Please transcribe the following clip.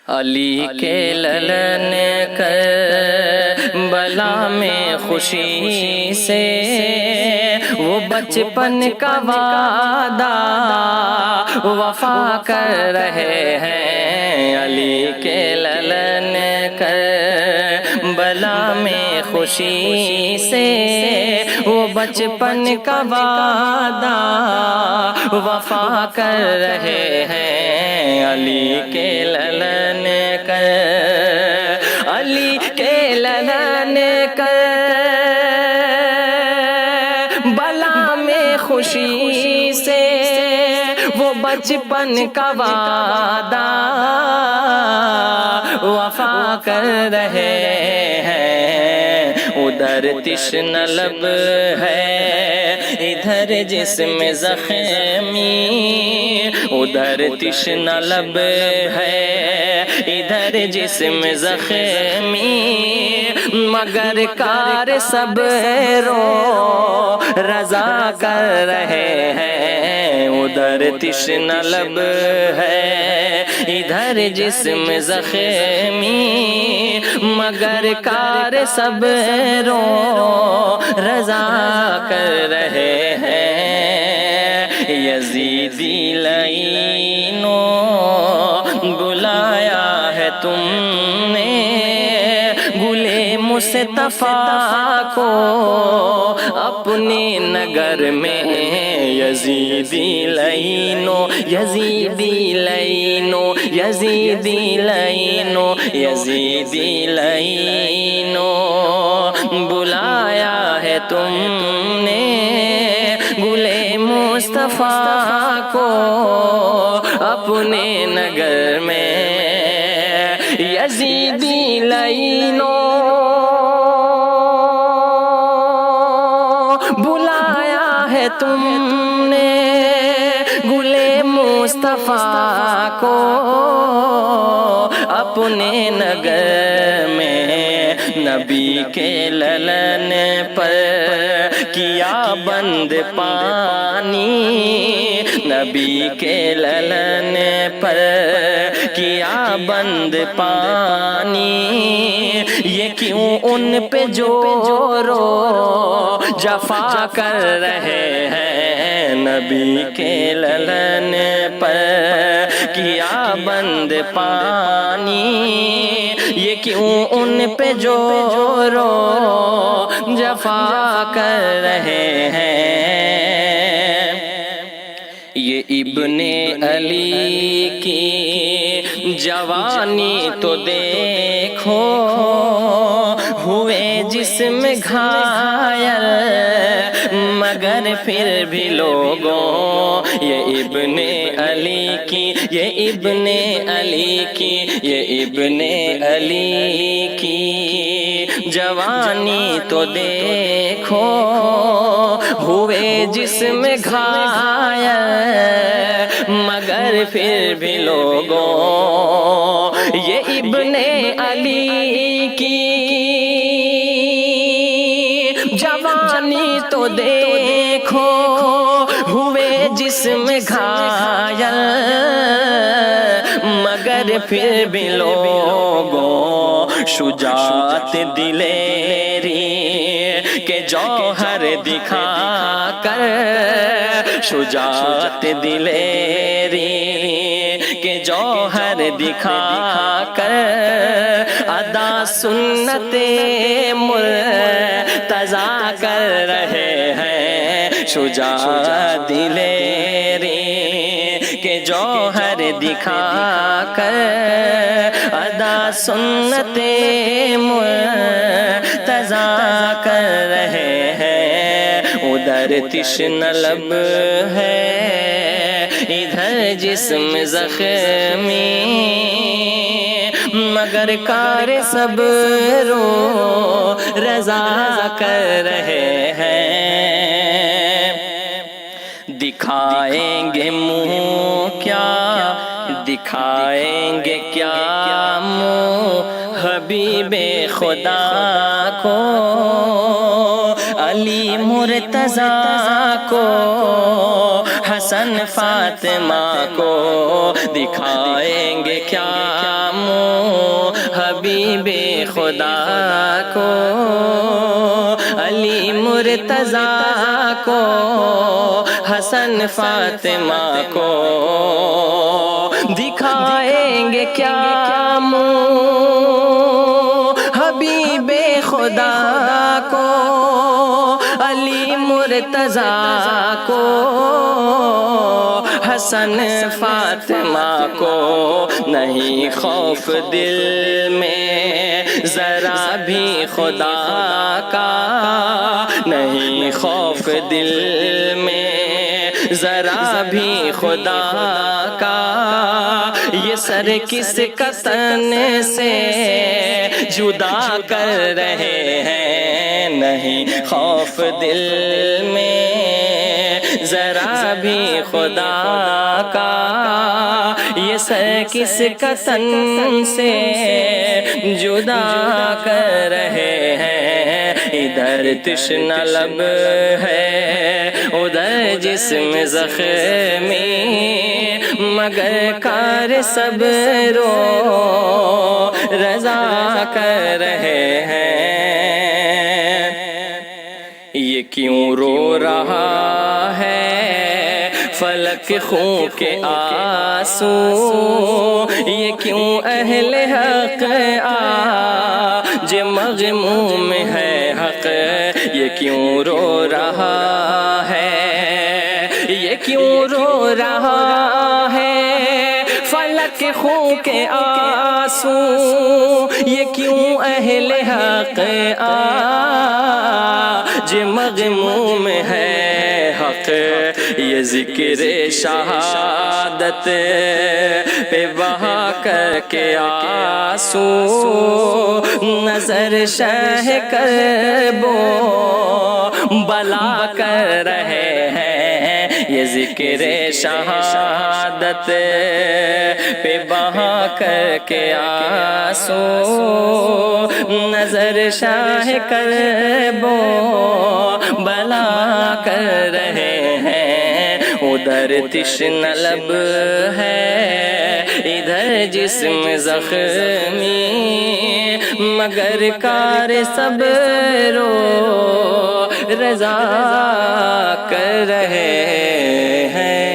علی کے للن کربلا میں خوشی سے وہ بچپن کا وعدہ وفا کر رہے ہیں۔ علی کے للن کربلا میں خوشی سے وہ بچپن کا وعدہ وفا کر رہے ہیں۔ علی کے للن علی کے للن کربلا میں خوشی سے وہ بچپن کا وعدہ وفا کر رہے ہیں۔ ادھر تشنہ لب ہے ادھر جسم زخمی، ادھر تشنہ لب ہے ادھر جسم زخمی، مگر کار سب رو رضا کر رہے ہیں۔ ادھر تشنہ لب ہے ادھر جسم زخمی، مگر کار سب رو رضا کر رہے ہیں۔ یزیدی لعینو بلایا ہے تم نے گلے مصطفیٰ کو اپنے نگر میں۔ یزیدی لعینو یزیدی لعینو یزیدی لعینو یزیدی لعینو بلایا ہے تم نے گلے مصطفیٰ کو اپنے نگر میں۔ یزیدی لعینو بلایا ہے تم نے گلے مصطفیٰ کو اپنے نگر میں۔ نبی کے للن پر کیا بند پانی، نبی کے للن پر کیا بند پانی، یہ کیوں ان پہ جو رو جفا کر رہے ہیں۔ نبی کے للن پر کیا بند پانی، یہ کیوں ان پہ جو رو جفا کر رہے ہیں۔ یہ ابن علی کی جوانی تو دیکھو، ہوئے جسم گھائل مگر پھر بھی لوگوں۔ یہ ابن علی کی یہ ابن علی کی یہ ابن علی کی جوانی تو دیکھو، ہوئے جسم گھائل مگر پھر بھی لوگوں۔ یہ ابن علی کی جوانی تو دیکھو، ہوئے جسم گھائل مگر پھر بھی لوگوں۔ شجاعت دلیری کے جوہر دکھا کر، شجاعت دلیری کے جوہر دکھا کر، ادا سنت مرتضیٰ کر رہے ہیں۔ شجاعت دلیری کے جوہر دکھا کر، ادا سنت مرتضیٰ کر رہے ہیں۔ ادھر تشنہ لب ہے ادھر جسم زخمی، مگر کار سب رو رضا کر رہے ہیں۔ دکھائیں گے منہ کیا دکھائیں گے کیا منہ حبیب خدا کو، علی مرتضیٰ کو، حسن فاطمہ کو، دکھائیں گے کیا منہ حبیب خدا کو، علی مرتضیٰ کو، حسن فاطمہ کو دکھائیں گے کیا منہ حبیب خدا کو، علی مرتضیٰ کو، حسن فاطمہ کو۔ نہیں خوف دل میں ذرا بھی خدا کا، نہیں خوف دل میں ذرا بھی خدا کا، یہ سر کس قطن سے جدا کر رہے ہیں، نہیں خوف دل میں ذرا بھی خدا کا، یہ سر کس قطن سے جدا کر رہے ہیں، ادھر تشنہ لب ہے ادھر جسم زخمی، مگر کار سب رو رضا کر رہے ہیں۔ یہ کیوں رو رہا ہے فلک خون کے آنسو، یہ کیوں اہل حق آج مغموم ہے حق، یہ کیوں رو رہا ہے، یہ کیوں رو رہا ہے فلک خون کے آنسو، یہ کیوں اہل حق آج مغموم ہے حق، یہ ذکر شہادت پہ بہا کر کے آنسو، نظر شہ کرب و بلا کر رہے ہیں، یہ ذکر شہادت پہ بہا کر کے آنسو، نظر شہ کرب و بلا کر رہے ہیں، ادھر تشنہ لب ہے ادھر جسم زخمی، مگر کار سب رو رضا کر رہے ہیں۔